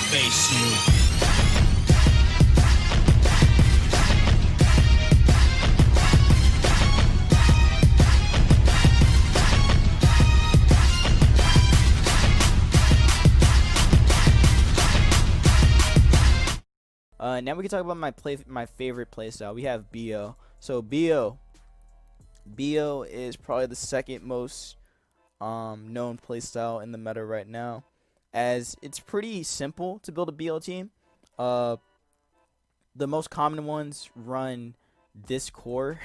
face you. Now we can talk about my favorite playstyle. We have BO. So BO is probably the second most known playstyle in the meta right now, as it's pretty simple to build a BO team. Uh, the most common ones run this core.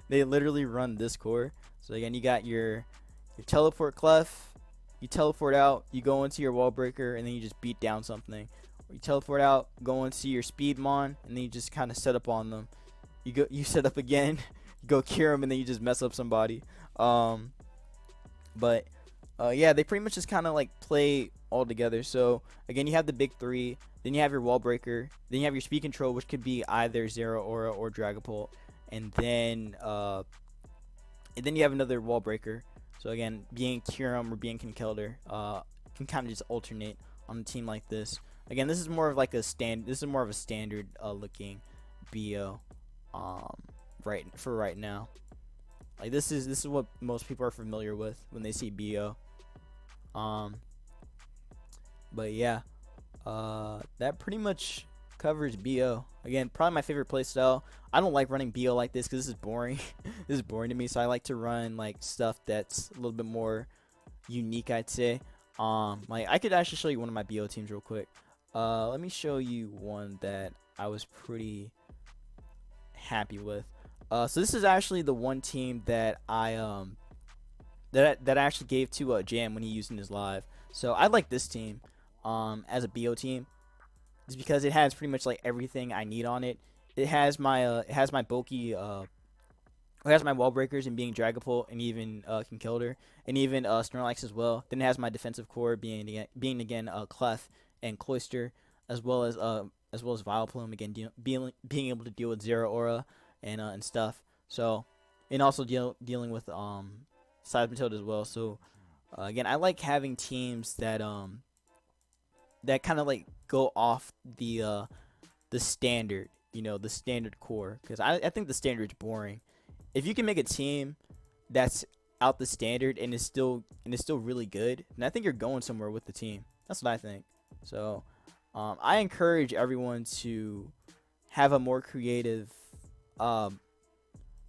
They literally run this core. So again, you got your teleport clef, you teleport out, you go into your wall breaker, and then you just beat down something. You teleport out, go into your speed mon, and then you just kind of set up on them. You set up again, you go cure them, and then you just mess up somebody. But yeah, they pretty much just kind of like play all together. So again, you have the big three, then you have your wall breaker, then you have your speed control, which could be either Zero Aura or Dragapult, and then you have another wall breaker. So again, being Kyurem or being Conkeldurr can kind of just alternate on a team like this. Again, this is more of like a standard looking BO right now. Like this is what most people are familiar with when they see BO. But yeah, that pretty much covers BO. Again, probably my favorite playstyle. I don't like running BO like this because this is boring. This is boring to me, so I like to run like stuff that's a little bit more unique, I'd say. Like I could actually show you one of my BO teams real quick. Let me show you one that I was pretty happy with. So this is actually the one team that I that I actually gave to Jam when he used in his live. So I like this team as a BO team, just because it has pretty much like everything I need on it. It has my bulky it has my wall breakers and being Dragapult and even Conkeldurr and even Snorlax as well. Then it has my defensive core being again Clef and Cloyster, as well as Vileplume, again being able to deal with Zero Aura and stuff. So, and also dealing with Seismitoad as well. So again, I like having teams that that kind of like go off the standard, the standard core, because I think the standard's boring. If you can make a team that's out the standard and is still really good, then I think you're going somewhere with the team. That's what I think. So I encourage everyone to have a more creative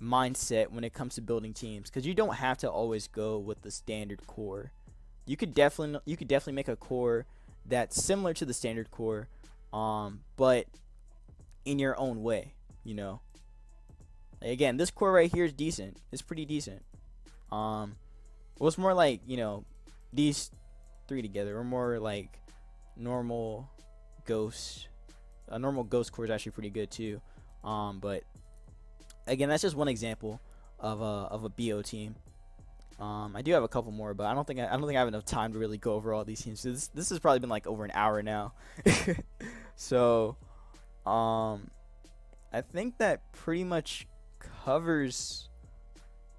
mindset when it comes to building teams, because you don't have to always go with the standard core. You could definitely make a core that's similar to the standard core, but in your own way. Again, this core right here is decent. It's pretty decent. Well, it's more like these three together, or more like normal ghost. A normal ghost core is actually pretty good too. But again, that's just one example of a BO team. I do have a couple more, but I don't think I have enough time to really go over all these teams. So this has probably been like over an hour now. So I think that pretty much covers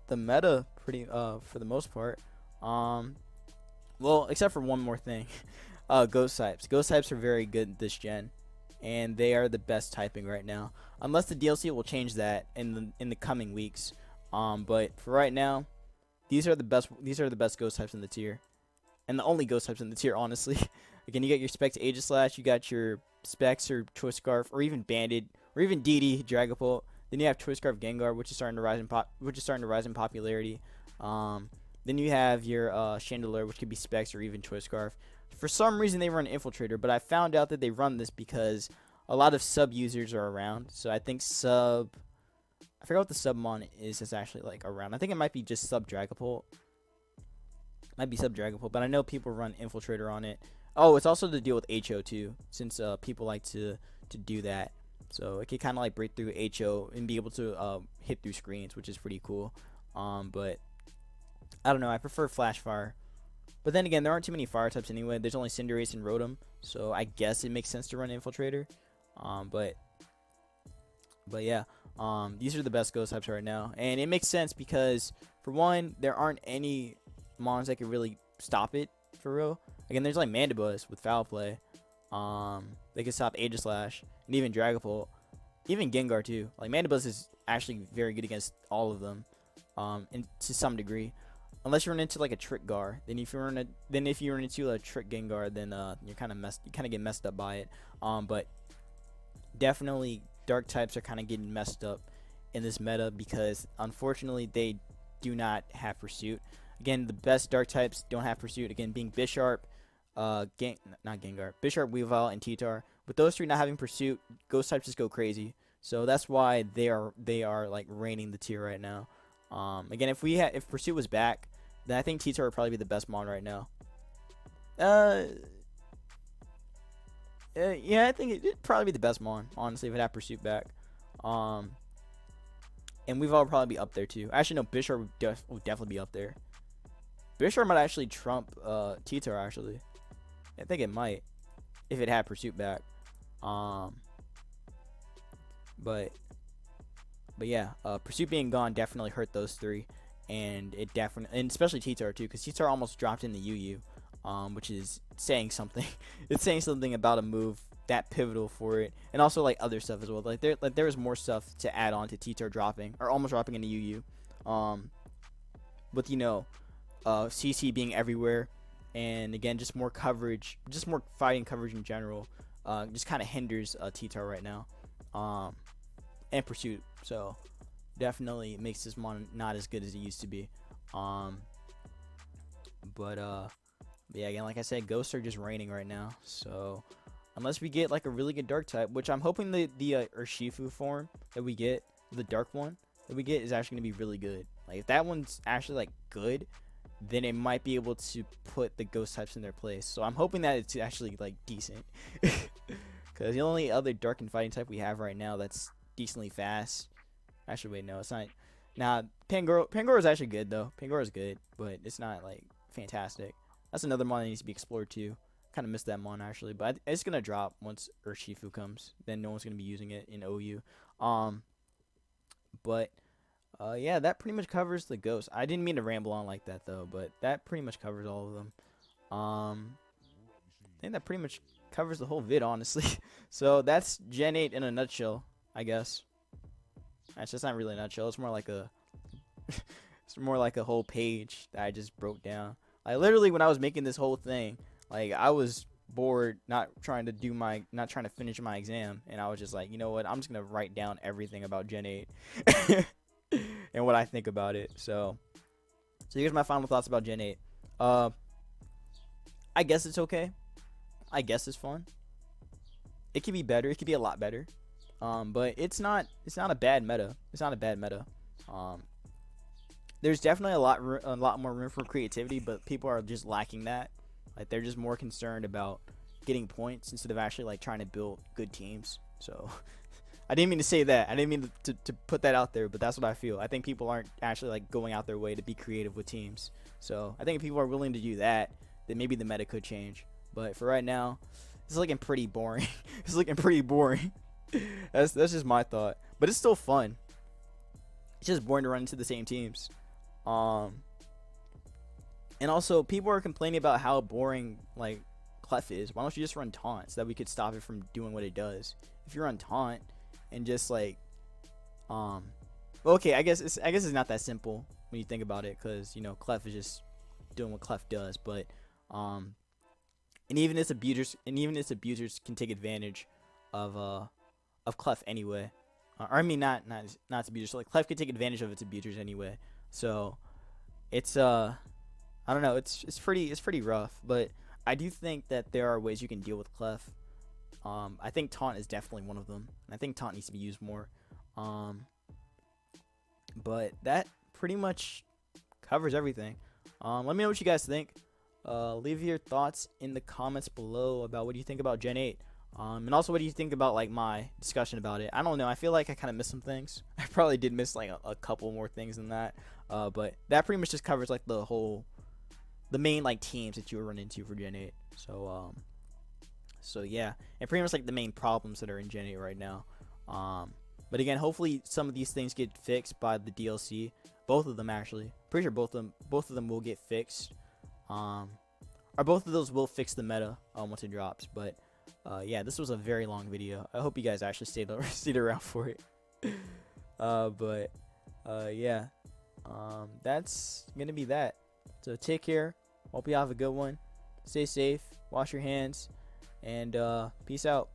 the meta pretty for the most part. Well, except for one more thing. Ghost types. Ghost types are very good this gen, and they are the best typing right now. Unless the DLC will change that in the coming weeks. But for right now, these are the best ghost types in the tier, and the only ghost types in the tier, honestly. Again, you got your Specs Aegislash, you got your Specs or Choice Scarf, or even Banded, or even DD Dragapult. Then you have Choice Scarf Gengar, which is starting to rise in popularity. Then you have your Chandelure, which could be Specs or even Choice Scarf. For some reason, they run Infiltrator, but I found out that they run this because a lot of sub users are around. So I think I forgot what the sub mon is that's actually like around. I think it might be just sub Dragapult. Might be sub Dragapult, but I know people run Infiltrator on it. Oh, it's also to deal with HO too, since people like to do that. So it can kind of like break through HO and be able to hit through screens, which is pretty cool. But I don't know. I prefer Flash Fire. But then again, there aren't too many fire types anyway. There's only Cinderace and Rotom, so I guess it makes sense to run Infiltrator. But yeah, these are the best ghost types right now, and it makes sense because for one, there aren't any mons that can really stop it for real. Again, there's like Mandibuzz with Foul Play, They can stop Aegislash and even Dragapult, even Gengar too. Like Mandibuzz is actually very good against all of them, and to some degree, unless you run into like a Trick Gar. Then if you run into a Trick Gengar, then you kind of get messed up by it. But definitely Dark types are kind of getting messed up in this meta because unfortunately they do not have Pursuit. Again, the best Dark types don't have Pursuit. Again, being Bisharp, not Gengar, Bisharp, Weavile, and T-Tar. With those three not having Pursuit, Ghost types just go crazy. So that's why they are like reigning the tier right now. Again, if Pursuit was back, then I think T-Tar would probably be the best mon right now. Yeah, I think it'd probably be the best mon, honestly, if it had Pursuit back. And Weavile would probably be up there too. Actually, no, Bisharp would definitely be up there. Bisharp might actually trump T-Tar, actually. I think it might, if it had Pursuit back. But yeah, Pursuit being gone definitely hurt those three, and especially T-Tar too, because T-Tar almost dropped in the UU, which is saying something. It's saying something about a move that pivotal for it, and also like other stuff as well. Like there was more stuff to add on to T-Tar dropping or almost dropping in the UU, with CC being everywhere, and again just more coverage, just more fighting coverage in general, just kind of hinders T-Tar right now, and Pursuit. So definitely makes this mon not as good as it used to be. But yeah, again, like I said, Ghosts are just reigning right now. So unless we get like a really good Dark type, which I'm hoping the Urshifu form that we get, the Dark one that we get, is actually gonna be really good. Like if that one's actually like good, then it might be able to put the Ghost types in their place. So I'm hoping that it's actually like decent, because the only other Dark and Fighting type we have right now that's decently fast. Actually, wait, no, it's not. Nah, Pangoro is actually good though. Pangoro is good, but it's not like fantastic. That's another mon that needs to be explored too. Kind of missed that mon actually, but it's gonna drop once Urshifu comes. Then no one's gonna be using it in OU. But yeah, that pretty much covers the Ghost. I didn't mean to ramble on like that though, but that pretty much covers all of them. I think that pretty much covers the whole vid, honestly. So that's Gen 8 in a nutshell, I guess. Actually, it's not really a nutshell. It's more like a it's more like a whole page that I just broke down. Like literally, when I was making this whole thing, like I was bored, not trying to finish my exam, and I was just like, you know what? I'm just gonna write down everything about Gen 8 and what I think about it. So here's my final thoughts about Gen 8. I guess it's okay. I guess it's fun. It could be better. It could be a lot better. But it's not a bad meta. It's not a bad meta. There's definitely a lot more room for creativity, but people are just lacking that. Like they're just more concerned about getting points instead of actually like trying to build good teams. So I didn't mean to say that. I didn't mean to put that out there, but that's what I feel. I think people aren't actually like going out their way to be creative with teams. So I think if people are willing to do that, then maybe the meta could change. But for right now, it's looking pretty boring. It's looking pretty boring. That's just my thought. But it's still fun. It's just boring to run into the same teams. And also people are complaining about how boring like Clef is. Why don't you just run Taunt so that we could stop it from doing what it does? If you run Taunt and just like okay, I guess it's not that simple when you think about it, because Clef is just doing what Clef does, but and even its abusers can take advantage of Clef anyway. Or I mean not its abusers. So like Clef can take advantage of its abusers anyway. So it's I don't know, it's pretty rough, but I do think that there are ways you can deal with Clef. I think Taunt is definitely one of them. I think Taunt needs to be used more. But that pretty much covers everything. Let me know what you guys think. Leave your thoughts in the comments below about what you think about Gen 8. And also what do you think about like my discussion about it. I don't know, I feel like I kind of missed some things. I probably did miss like a couple more things than that. But that pretty much just covers like the main like teams that you would run into for Gen 8. So yeah, and pretty much like the main problems that are in Gen 8 right now. But again, hopefully some of these things get fixed by the DLC. Both of them actually. Pretty sure both of them will get fixed. Or both of those will fix the meta once it drops. But Yeah, this was a very long video. I hope you guys actually stayed around for it. But yeah, that's gonna be that. So take care. Hope you have a good one. Stay safe. Wash your hands. And peace out.